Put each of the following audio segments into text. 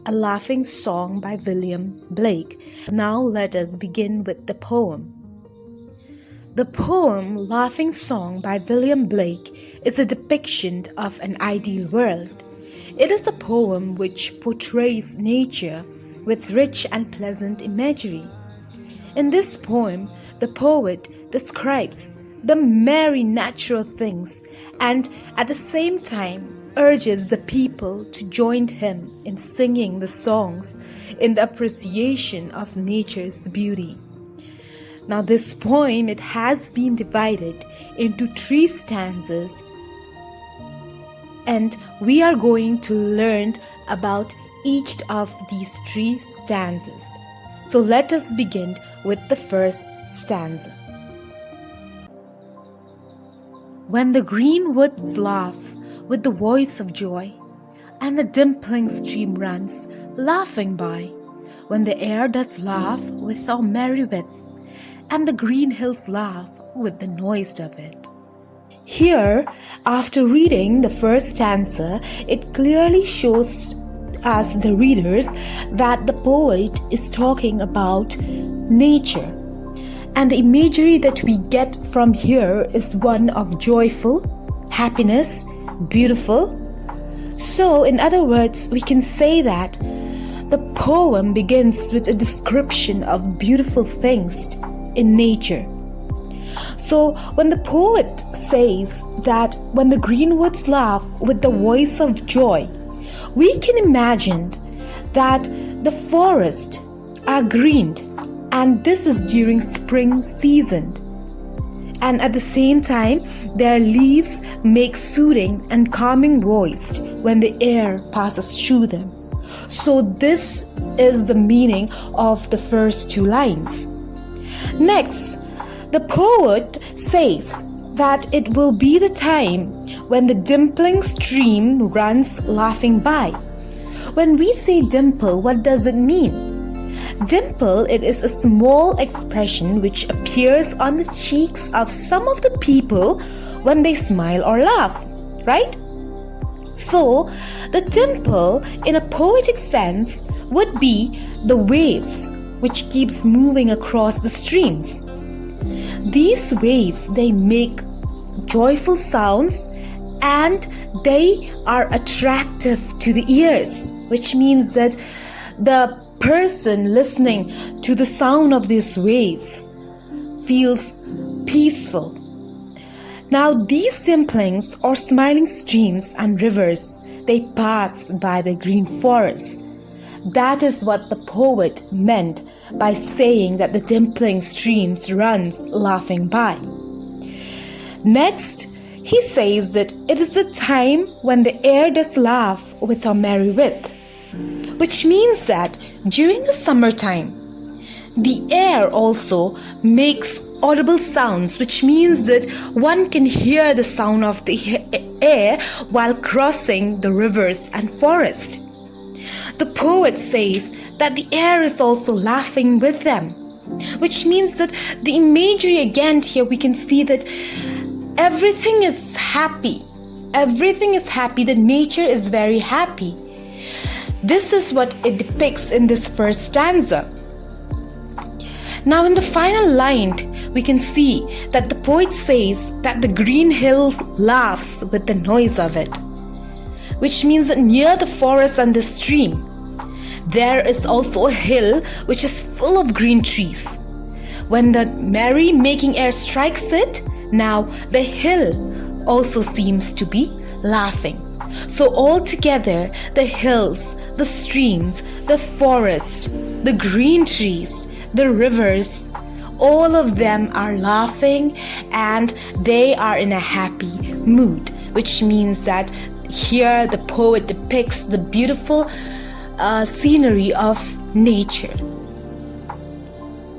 a laughing song by William Blake. Now let us begin with the poem. The poem Laughing Song by William Blake is a depiction of an ideal world. It is a poem which portrays nature with rich and pleasant imagery. In this poem, the poet describes the merry natural things and at the same time urges the people to join him in singing the songs in the appreciation of nature's beauty. Now this poem, it has been divided into 3 stanzas, and we are going to learn about each of these 3 stanzas. So let us begin with the first stanza. When the green woods laugh with the voice of joy, and the dimpling stream runs laughing by, when the air does laugh with our merry wit, and the green hills laugh with the noise of it. Here, after reading the first stanza, it clearly shows us, the readers, that the poet is talking about nature. And the imagery that we get from here is one of joyful, happiness, beautiful. So, in other words, we can say that the poem begins with a description of beautiful things in nature. So, when the poet says that when the green woods laugh with the voice of joy, we can imagine that the forests are greened, and this is during spring season. And at the same time, their leaves make soothing and calming voice when the air passes through them. So this is the meaning of the first 2 lines. Next, the poet says that it will be the time when the dimpling stream runs laughing by. When we say dimple, what does it mean? Dimple, it is a small expression which appears on the cheeks of some of the people when they smile or laugh, right? So, the dimple in a poetic sense would be the waves which keeps moving across the streams. These waves, they make joyful sounds and they are attractive to the ears, which means that the person listening to the sound of these waves feels peaceful. Now these dimplings or smiling streams and rivers, they pass by the green forests. That is what the poet meant by saying that the dimpling streams runs laughing by. Next, he says that it is the time when the air does laugh with a merry wit, which means that during the summertime, the air also makes audible sounds, which means that one can hear the sound of the air while crossing the rivers and forest. The poet says that the air is also laughing with them, which means that the imagery again here we can see that everything is happy. Everything is happy. The nature is very happy. This is what it depicts in this first stanza. Now in the final line, we can see that the poet says that the green hill laughs with the noise of it, which means that near the forest and the stream, there is also a hill which is full of green trees. When the merry making air strikes it, now the hill also seems to be laughing. So all together, the hills, the streams, the forest, the green trees, the rivers, all of them are laughing and they are in a happy mood, which means that here the poet depicts the beautiful scenery of nature.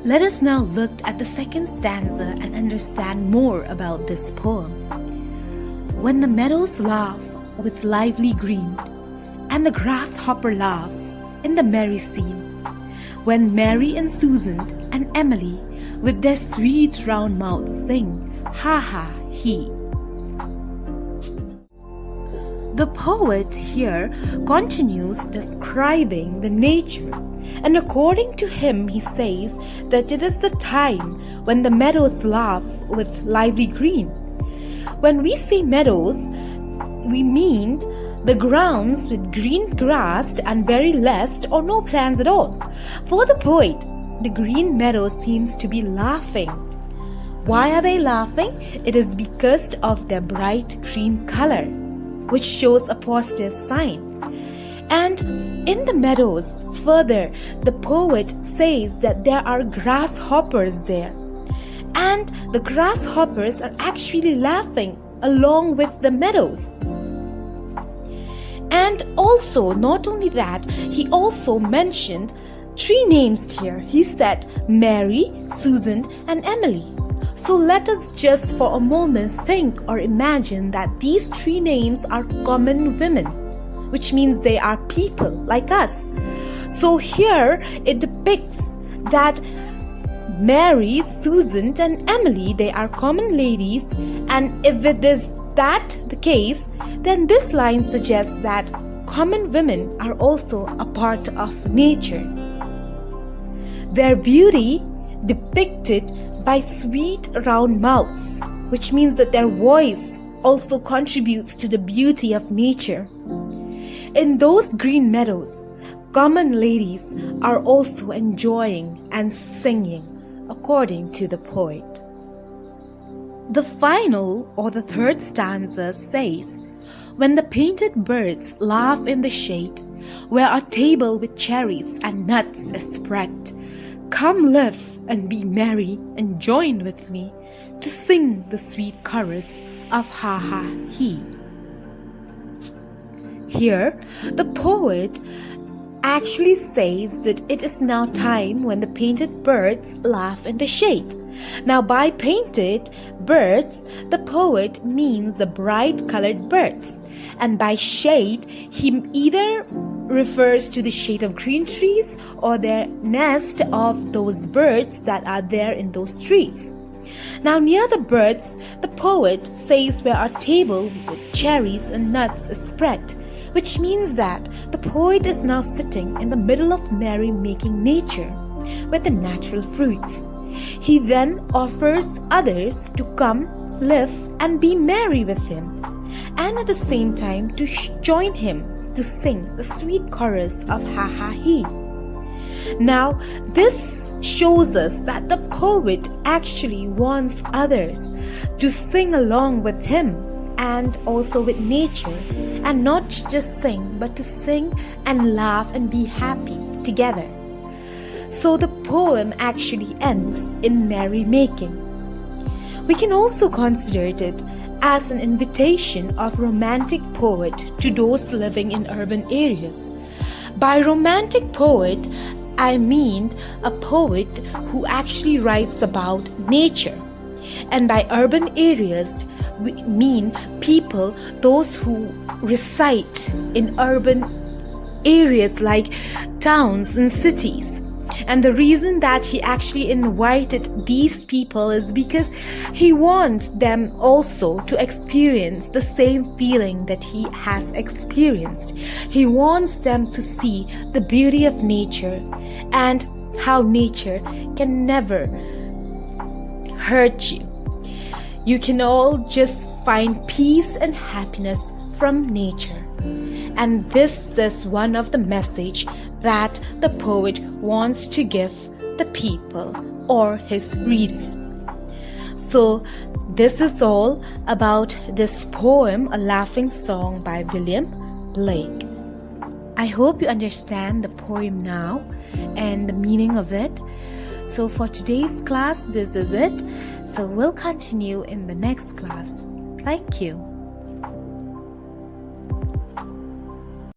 Let us now look at the second stanza and understand more about this poem. When the meadows laugh with lively green, and the grasshopper laughs in the merry scene, when Mary and Susan and Emily with their sweet round mouths sing, ha ha he. The poet here continues describing the nature, and according to him, he says that it is the time when the meadows laugh with lively green. When we say meadows, we mean the grounds with green grass and very less or no plants at all. For the poet, the green meadow seems to be laughing. Why are they laughing? It is because of their bright green color, which shows a positive sign. And in the meadows, further, the poet says that there are grasshoppers there. And the grasshoppers are actually laughing along with the meadows. And also, not only that, he also mentioned 3 names here. He said Mary, Susan, and Emily. So let us just for a moment think or imagine that these 3 names are common women, which means they are people like us. So here it depicts that Mary, Susan, and Emily, they are common ladies, and if it is that the case, then this line suggests that common women are also a part of nature. Their beauty depicted by sweet round mouths, which means that their voice also contributes to the beauty of nature. In those green meadows, common ladies are also enjoying and singing according to the poet. The final or the third stanza says, when the painted birds laugh in the shade, where a table with cherries and nuts is spread, come live and be merry and join with me to sing the sweet chorus of ha ha he. Here, the poet actually says that it is now time when the painted birds laugh in the shade. Now, by painted birds, the poet means the bright colored birds, and by shade, he either refers to the shade of green trees or the nest of those birds that are there in those trees. Now, near the birds, the poet says where a table with cherries and nuts is spread, which means that the poet is now sitting in the middle of merry-making nature with the natural fruits. He then offers others to come, live, and be merry with him, and at the same time to join him to sing the sweet chorus of ha ha he. Now, this shows us that the poet actually wants others to sing along with him and also with nature, and not just sing, but to sing and laugh and be happy together. So the poem actually ends in merrymaking. We can also consider it as an invitation of romantic poet to those living in urban areas. By romantic poet, I mean a poet who actually writes about nature. And by urban areas, we mean people, those who reside in urban areas like towns and cities. And the reason that he actually invited these people is because he wants them also to experience the same feeling that he has experienced. He wants them to see the beauty of nature and how nature can never hurt you. You can all just find peace and happiness from nature. And this is one of the message that the poet wants to give the people or his readers. So this is all about this poem, A Laughing Song by William Blake. I hope you understand the poem now and the meaning of it. So for today's class, this is it. So we'll continue in the next class. Thank you.